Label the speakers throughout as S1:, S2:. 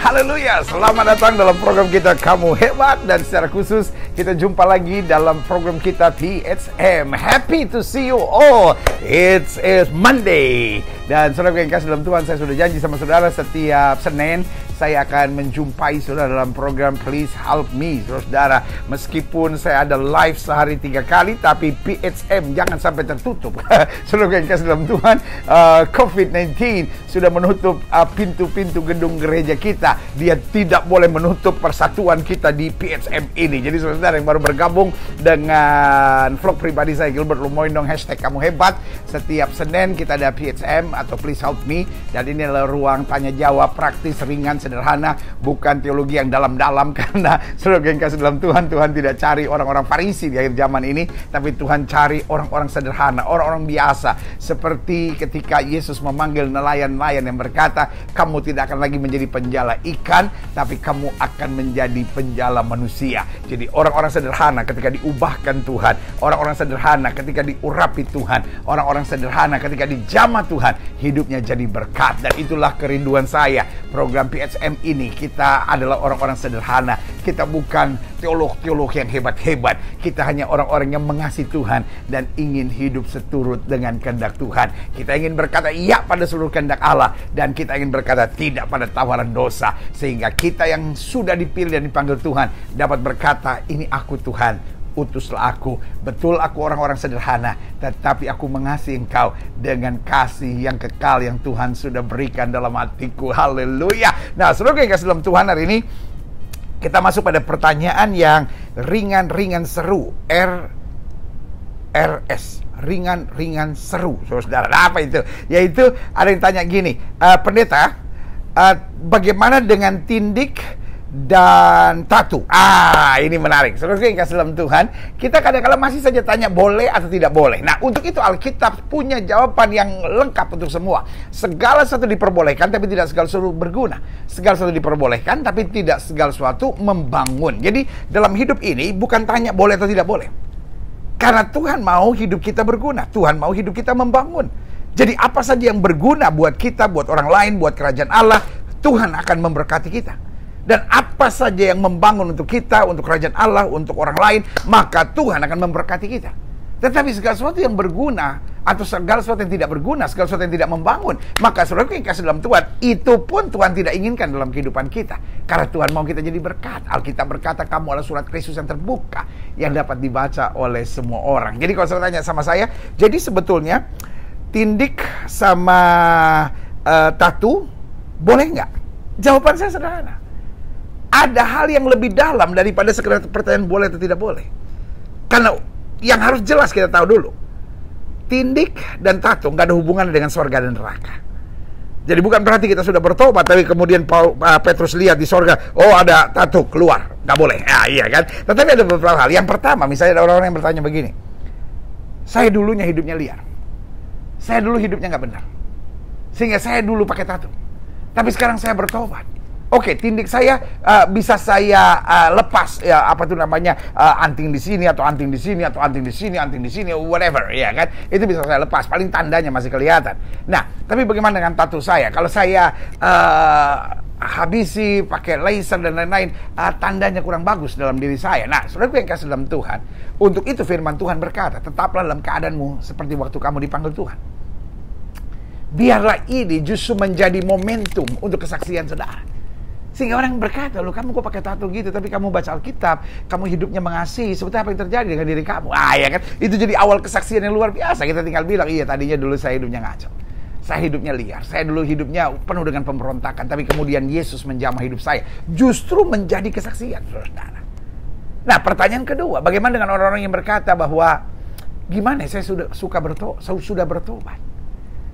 S1: Haleluya, selamat datang dalam program kita Kamu Hebat. Dan secara khusus kita jumpa lagi dalam program kita PHM. Happy to see you all. It's Monday. Dan saudara yang kasih dalam Tuhan, saya sudah janji sama saudara setiap Senin saya akan menjumpai saudara dalam program Please Help Me. Saudara, meskipun saya ada live sehari 3 kali, tapi PHM jangan sampai tertutup. Saudara yang kasih dalam Tuhan, COVID-19 sudah menutup pintu-pintu gedung gereja kita. Dia tidak boleh menutup persatuan kita di PHM ini. Jadi saudara yang baru bergabung dengan vlog pribadi saya, Gilbert Lumoindong, #KamuHebat. Setiap Senin kita ada PHM atau Please Help Me. Dan ini adalah ruang tanya jawab praktis, ringan, sederhana, bukan teologi yang dalam-dalam. Karena saudara yang kasih dalam Tuhan, Tuhan tidak cari orang-orang Farisi di akhir zaman ini, tapi Tuhan cari orang-orang sederhana, orang-orang biasa. Seperti ketika Yesus memanggil nelayan-nelayan yang berkata, kamu tidak akan lagi menjadi penjala ikan, tapi kamu akan menjadi penjala manusia. Jadi orang-orang sederhana ketika diubahkan Tuhan, orang-orang sederhana ketika diurapi Tuhan, orang-orang sederhana ketika dijamah Tuhan, hidupnya jadi berkat. Dan itulah kerinduan saya. Program PHM ini, kita adalah orang-orang sederhana. Kita bukan teolog-teolog yang hebat-hebat. Kita hanya orang-orang yang mengasihi Tuhan dan ingin hidup seturut dengan kehendak Tuhan. Kita ingin berkata iya pada seluruh kehendak Allah, dan kita ingin berkata tidak pada tawaran dosa, sehingga kita yang sudah dipilih dan dipanggil Tuhan dapat berkata, ini aku Tuhan, utuslah aku. Betul aku orang-orang sederhana, tetapi aku mengasihi engkau dengan kasih yang kekal yang Tuhan sudah berikan dalam hatiku. Haleluya. Nah, saudara yang kasih dalam Tuhan, hari ini kita masuk pada pertanyaan yang ringan-ringan seru. RS, ringan-ringan seru, saudara. Apa itu? Yaitu ada yang tanya gini, pendeta, bagaimana dengan tindik dan tato? Ini menarik. Saudara yang kasih dalam Tuhan, kita kadang-kadang masih saja tanya boleh atau tidak boleh. Nah, untuk itu Alkitab punya jawaban yang lengkap untuk semua. Segala sesuatu diperbolehkan, tapi tidak segala sesuatu berguna. Segala sesuatu diperbolehkan, tapi tidak segala sesuatu membangun. Jadi dalam hidup ini bukan tanya boleh atau tidak boleh, karena Tuhan mau hidup kita berguna. Tuhan mau hidup kita membangun. Jadi apa saja yang berguna buat kita, buat orang lain, buat kerajaan Allah, Tuhan akan memberkati kita. Dan apa saja yang membangun untuk kita, untuk kerajaan Allah, untuk orang lain, maka Tuhan akan memberkati kita. Tetapi segala sesuatu yang berguna atau segala sesuatu yang tidak berguna, segala sesuatu yang tidak membangun, maka saudara yang kasih dalam Tuhan, itu pun Tuhan tidak inginkan dalam kehidupan kita. Karena Tuhan mau kita jadi berkat. Alkitab berkata, kamu adalah surat Kristus yang terbuka, yang dapat dibaca oleh semua orang. Jadi kalau saudara tanya sama saya, jadi sebetulnya tindik sama tato boleh nggak? Jawaban saya sederhana. Ada hal yang lebih dalam daripada sekedar pertanyaan boleh atau tidak boleh. Karena yang harus jelas kita tahu dulu, tindik dan tato nggak ada hubungan dengan surga dan neraka. Jadi bukan berarti kita sudah bertobat, tapi kemudian Petrus lihat di surga, oh ada tato keluar, nggak boleh. Iya kan? Tetapi ada beberapa hal. Yang pertama, misalnya ada orang-orang yang bertanya begini, saya dulunya hidupnya liar, saya dulu hidupnya nggak benar, sehingga saya dulu pakai tato, tapi sekarang saya bertobat. Oke, tindik saya bisa saya lepas, ya apa tuh namanya, anting di sini atau anting di sini atau anting di sini, anting di sini, whatever, ya kan? Itu bisa saya lepas, paling tandanya masih kelihatan. Nah, tapi bagaimana dengan tato saya? Kalau saya habisi pakai laser dan lain-lain, tandanya kurang bagus dalam diri saya. Nah, saudaraku yang kasih dalam Tuhan, untuk itu firman Tuhan berkata, tetaplah dalam keadaanmu seperti waktu kamu dipanggil Tuhan. Biarlah ini justru menjadi momentum untuk kesaksian saudara. Sehingga orang berkata, loh kamu kok pakai tato gitu, tapi kamu baca Alkitab, kamu hidupnya mengasihi, sebetulnya apa yang terjadi dengan diri kamu? Ya kan? Itu jadi awal kesaksian yang luar biasa. Kita tinggal bilang, iya tadinya dulu saya hidupnya ngaco, saya hidupnya liar, saya dulu hidupnya penuh dengan pemberontakan, tapi kemudian Yesus menjamah hidup saya. Justru menjadi kesaksian, saudara. Nah, pertanyaan kedua, bagaimana dengan orang-orang yang berkata bahwa, gimana saya sudah bertobat,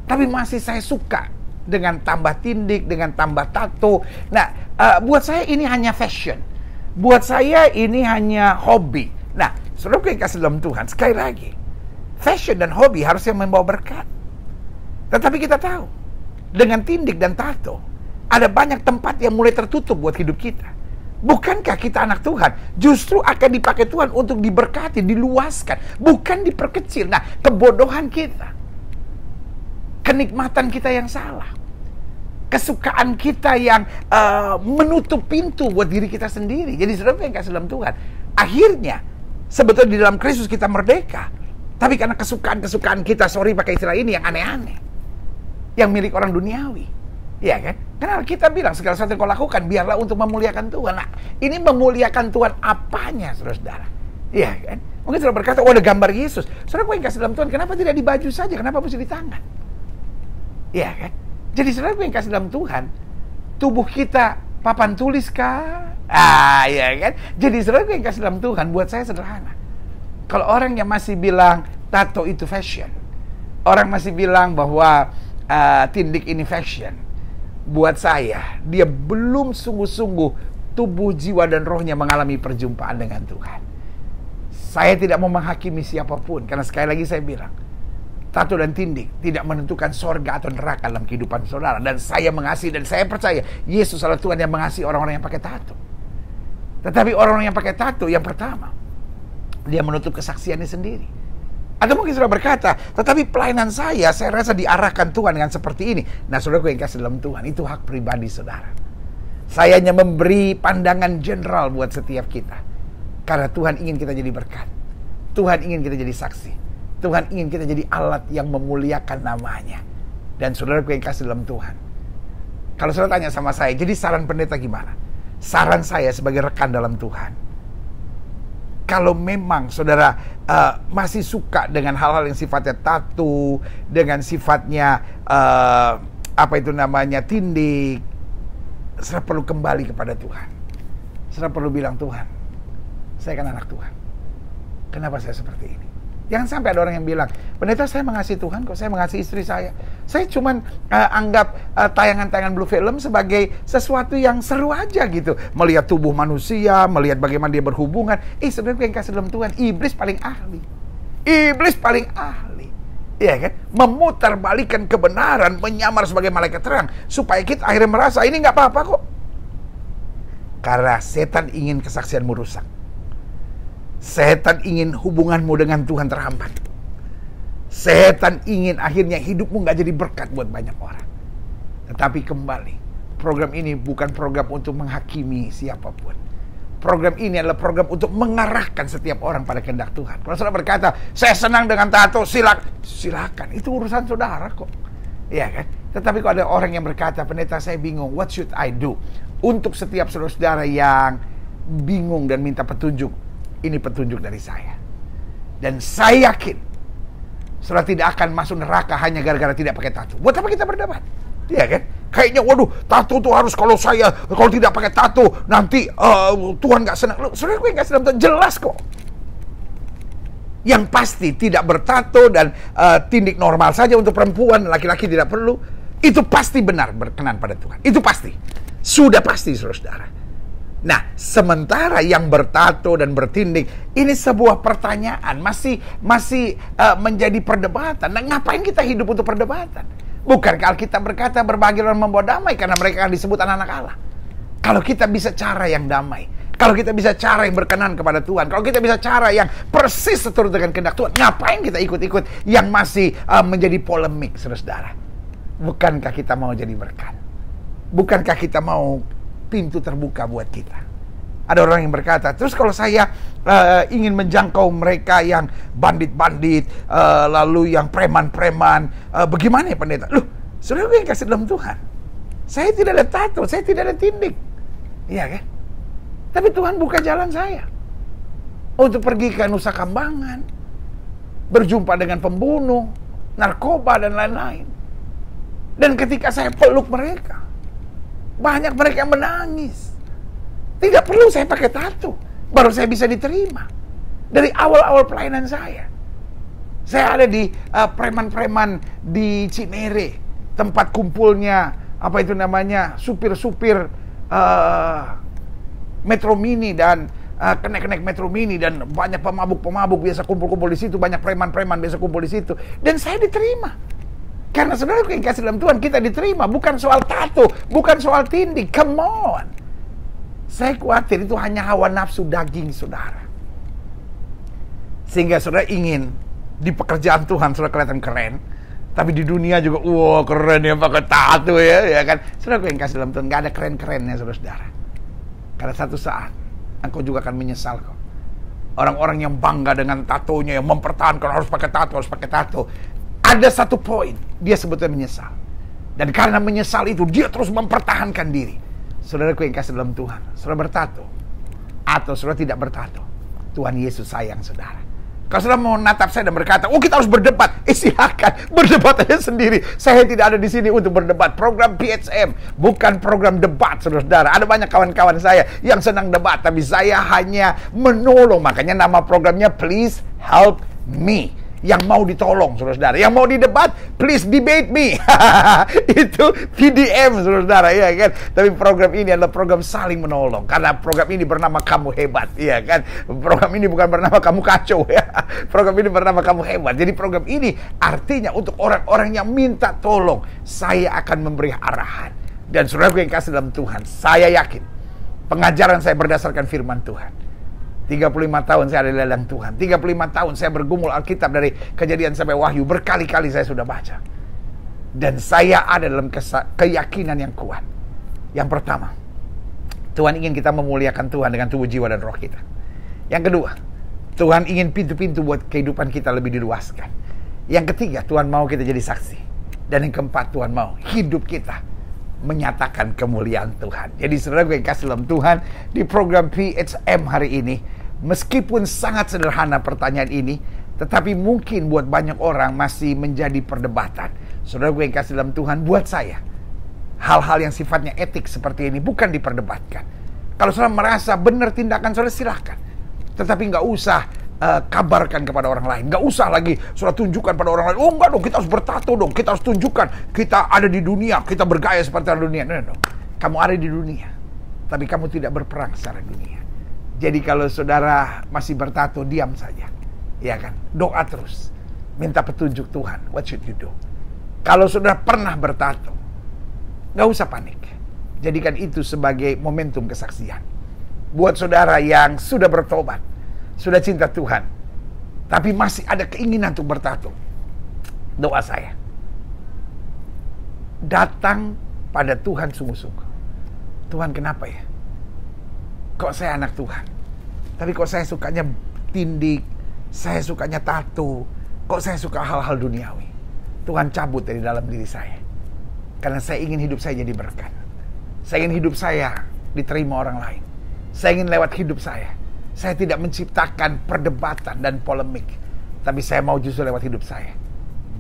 S1: tapi masih saya suka dengan tambah tindik, dengan tambah tato. Nah, buat saya ini hanya fashion. Buat saya ini hanya hobi. Nah, saudara yang kasih dalam Tuhan, sekali lagi, fashion dan hobi harusnya membawa berkat. Tetapi kita tahu, dengan tindik dan tato, ada banyak tempat yang mulai tertutup buat hidup kita. Bukankah kita anak Tuhan justru akan dipakai Tuhan untuk diberkati, diluaskan, bukan diperkecil. Nah, kebodohan kita, kenikmatan kita yang salah, kesukaan kita yang menutup pintu buat diri kita sendiri. Jadi saudara yang kasih dalam Tuhan, akhirnya sebetulnya di dalam Kristus kita merdeka. Tapi karena kesukaan-kesukaan kita, sorry pakai istilah ini, yang aneh-aneh, yang milik orang duniawi, ya kan? Karena kita bilang segala sesuatu yang kau lakukan biarlah untuk memuliakan Tuhan. Nah, ini memuliakan Tuhan apanya, saudara-saudara? Iya kan? Mungkin saudara berkata, oh ada gambar Yesus. Saudara, kau yang kasih dalam Tuhan, kenapa tidak di baju saja? Kenapa mesti di tangan? Iya kan? Jadi saudara, kau yang kasih dalam Tuhan, tubuh kita papan tulis kah? Iya kan? Jadi saudara, kau yang kasih dalam Tuhan, buat saya sederhana. Kalau orang yang masih bilang tato itu fashion, orang masih bilang bahwa tindik ini fashion, buat saya, dia belum sungguh-sungguh tubuh, jiwa, dan rohnya mengalami perjumpaan dengan Tuhan. Saya tidak mau menghakimi siapapun, karena sekali lagi saya bilang, tato dan tindik tidak menentukan sorga atau neraka dalam kehidupan saudara. Dan saya mengasihi dan saya percaya Yesus adalah Tuhan yang mengasihi orang-orang yang pakai tato. Tetapi orang-orang yang pakai tato, yang pertama, dia menutup kesaksiannya sendiri. Atau mungkin saudara berkata, tetapi pelayanan saya rasa diarahkan Tuhan dengan seperti ini. Nah, saudara yang kasih dalam Tuhan, itu hak pribadi saudara. Saya hanya memberi pandangan general buat setiap kita. Karena Tuhan ingin kita jadi berkat. Tuhan ingin kita jadi saksi. Tuhan ingin kita jadi alat yang memuliakan namanya. Dan saudara yang kasih dalam Tuhan, kalau saudara tanya sama saya, jadi saran pendeta gimana? Saran saya sebagai rekan dalam Tuhan, kalau memang saudara masih suka dengan hal-hal yang sifatnya tato, dengan sifatnya tindik, saudara perlu kembali kepada Tuhan. Saudara perlu bilang, Tuhan, saya kan anak Tuhan. Kenapa saya seperti ini? Jangan sampai ada orang yang bilang, pendeta saya mengasihi Tuhan kok, saya mengasihi istri saya. Saya cuman anggap tayangan-tayangan Blue Film sebagai sesuatu yang seru aja gitu. Melihat tubuh manusia, melihat bagaimana dia berhubungan. Sebenarnya yang kasih dalam Tuhan, iblis paling ahli. Iblis paling ahli. Iya kan? Memutarbalikkan kebenaran, menyamar sebagai malaikat terang. Supaya kita akhirnya merasa, ini nggak apa-apa kok. Karena setan ingin kesaksianmu rusak. Setan ingin hubunganmu dengan Tuhan terhambat. Setan ingin akhirnya hidupmu gak jadi berkat buat banyak orang. Tetapi kembali, program ini bukan program untuk menghakimi siapapun. Program ini adalah program untuk mengarahkan setiap orang pada kehendak Tuhan. Kalau saudara berkata, saya senang dengan tato, silakan. Itu urusan saudara kok. Iya kan? Tetapi kalau ada orang yang berkata, pendeta saya bingung, what should I do? Untuk setiap saudara-saudara yang bingung dan minta petunjuk, ini petunjuk dari saya. Dan saya yakin saudara tidak akan masuk neraka hanya gara-gara tidak pakai tato. Buat apa kita berdebat? Iya kan? Kayaknya waduh, tato tuh harus kalau tidak pakai tato nanti Tuhan gak senang. Saudara gue gak senang, jelas kok. Yang pasti tidak bertato dan tindik normal saja untuk perempuan, laki-laki tidak perlu. Itu pasti benar berkenan pada Tuhan. Itu pasti. Sudah pasti saudara-saudara. Nah, sementara yang bertato dan bertindik, ini sebuah pertanyaan, masih menjadi perdebatan. Nah, ngapain kita hidup untuk perdebatan? Bukankah Alkitab berkata berbahagialah orang membawa damai karena mereka akan disebut anak-anak Allah? Kalau kita bisa cara yang damai, kalau kita bisa cara yang berkenan kepada Tuhan, kalau kita bisa cara yang persis seturut dengan kehendak Tuhan, ngapain kita ikut-ikut yang masih menjadi polemik, saudara-saudara? Bukankah kita mau jadi berkat? Bukankah kita mau pintu terbuka buat kita? Ada orang yang berkata, terus kalau saya ingin menjangkau mereka yang bandit-bandit, lalu yang preman-preman, bagaimana ya pendeta? Loh, saudara yang kasih dalam Tuhan, saya tidak ada tato, saya tidak ada tindik, iya kan? Tapi Tuhan buka jalan saya untuk pergi ke Nusa Kambangan, berjumpa dengan pembunuh, narkoba dan lain-lain. Dan ketika saya peluk mereka, banyak mereka yang menangis. Tidak perlu saya pakai tato, baru saya bisa diterima. Dari awal-awal pelayanan saya ada di preman-preman di Cinere, tempat kumpulnya supir-supir Metro Mini dan kenek-kenek Metro Mini, dan banyak pemabuk-pemabuk biasa kumpul-kumpul di situ, banyak preman-preman biasa kumpul di situ, dan saya diterima. Karena saudara yang kasih dalam Tuhan, kita diterima. Bukan soal tato, bukan soal tindik. Come on. Saya khawatir itu hanya hawa nafsu daging saudara. Sehingga saudara ingin di pekerjaan Tuhan saudara kelihatan keren, Tapi di dunia juga, wah keren ya pakai tato ya kan. Saudara yang kasih dalam Tuhan, nggak ada keren-kerennya saudara. Karena satu saat engkau juga akan menyesal kok. Orang-orang yang bangga dengan tatonya, yang mempertahankan harus pakai tato. Ada satu poin, dia sebetulnya menyesal. Dan karena menyesal itu, dia terus mempertahankan diri. Saudaraku yang kasih dalam Tuhan, saudara bertato atau saudara tidak bertato, Tuhan Yesus sayang saudara. Kalau saudara mau natap saya dan berkata, oh kita harus berdebat, silakan, berdebat aja sendiri. Saya tidak ada di sini untuk berdebat. Program PHM bukan program debat, saudara-saudara. Ada banyak kawan-kawan saya yang senang debat, tapi saya hanya menolong. Makanya nama programnya Please Help Me. Yang mau ditolong, saudara-saudara. Yang mau didebat, please debate me. Itu PDM, saudara-saudara, ya kan. Tapi program ini adalah program saling menolong. Karena program ini bernama Kamu Hebat, ya kan. Program ini bukan bernama Kamu Kacau, ya. Program ini bernama Kamu Hebat. Jadi program ini artinya untuk orang-orang yang minta tolong. Saya akan memberi arahan. Dan saudaraku yang kasih dalam Tuhan, saya yakin pengajaran saya berdasarkan firman Tuhan. 35 tahun saya ada di ladang Tuhan. 35 tahun saya bergumul Alkitab dari Kejadian sampai Wahyu. Berkali-kali saya sudah baca. Dan saya ada dalam keyakinan yang kuat. Yang pertama, Tuhan ingin kita memuliakan Tuhan dengan tubuh, jiwa, dan roh kita. Yang kedua, Tuhan ingin pintu-pintu buat kehidupan kita lebih diluaskan. Yang ketiga, Tuhan mau kita jadi saksi. Dan yang keempat, Tuhan mau hidup kita menyatakan kemuliaan Tuhan. Jadi saudara gue yang kasih dalam Tuhan, di program PHM hari ini, meskipun sangat sederhana pertanyaan ini, tetapi mungkin buat banyak orang masih menjadi perdebatan. Saudara gue yang kasih dalam Tuhan, buat saya, hal-hal yang sifatnya etik seperti ini bukan diperdebatkan. Kalau saudara merasa benar tindakan saudara, silahkan. Tetapi nggak usah kabarkan kepada orang lain. Nggak usah lagi saudara tunjukkan pada orang lain. Oh enggak dong, kita harus bertato dong. Kita harus tunjukkan kita ada di dunia. Kita bergaya seperti orang dunia. No. Kamu ada di dunia, tapi kamu tidak berperang secara dunia. Jadi kalau saudara masih bertato, diam saja. Ya kan? Doa terus. Minta petunjuk Tuhan. What should you do? Kalau saudara pernah bertato, nggak usah panik. Jadikan itu sebagai momentum kesaksian. Buat saudara yang sudah bertobat, sudah cinta Tuhan, tapi masih ada keinginan untuk bertato, doa saya, datang pada Tuhan sungguh-sungguh. Tuhan, kenapa ya? Kok saya anak Tuhan, tapi kok saya sukanya tindik, saya sukanya tato, kok saya suka hal-hal duniawi. Tuhan cabut dari dalam diri saya, karena saya ingin hidup saya jadi berkat. Saya ingin hidup saya diterima orang lain. Saya ingin lewat hidup saya tidak menciptakan perdebatan dan polemik, tapi saya mau justru lewat hidup saya,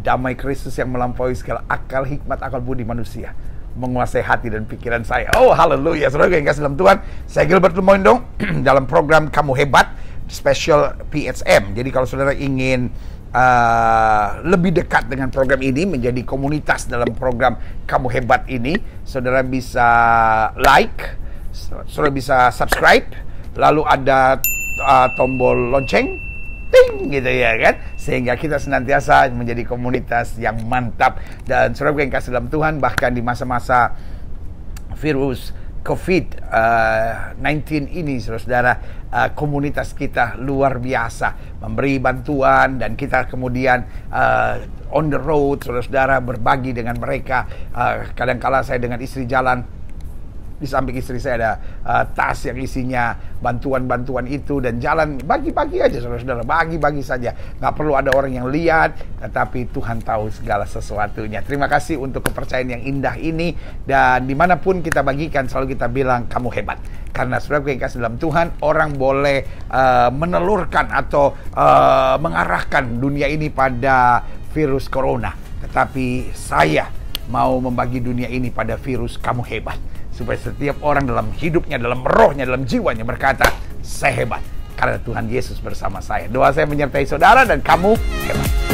S1: damai Kristus yang melampaui segala akal, hikmat, akal budi manusia menguasai hati dan pikiran saya. Oh haleluya, saudara yang kasih dalam Tuhan. Saya Gilbert Lumoindong dalam program Kamu Hebat Special PHM. Jadi kalau saudara ingin lebih dekat dengan program ini, menjadi komunitas dalam program Kamu Hebat ini, saudara bisa like, saudara bisa subscribe, lalu ada tombol lonceng, ting gitu ya kan, sehingga kita senantiasa menjadi komunitas yang mantap. Dan saudara yang kasih dalam Tuhan, bahkan di masa-masa virus COVID-19 ini, saudara, komunitas kita luar biasa memberi bantuan, dan kita kemudian on the road, saudara, berbagi dengan mereka. Kadang-kala saya dengan istri jalan, di samping istri saya ada tas yang isinya bantuan-bantuan itu, dan jalan bagi-bagi aja, saudara-saudara, bagi-bagi saja. Nggak perlu ada orang yang lihat, tetapi Tuhan tahu segala sesuatunya. Terima kasih untuk kepercayaan yang indah ini, dan dimanapun kita bagikan selalu kita bilang kamu hebat. Karena saudara yang kasih dalam Tuhan, orang boleh menelurkan atau mengarahkan dunia ini pada virus corona, tetapi saya mau membagi dunia ini pada virus kamu hebat. Supaya setiap orang dalam hidupnya, dalam rohnya, dalam jiwanya berkata, saya hebat karena Tuhan Yesus bersama saya. Doa saya menyertai saudara dan kamu hebat.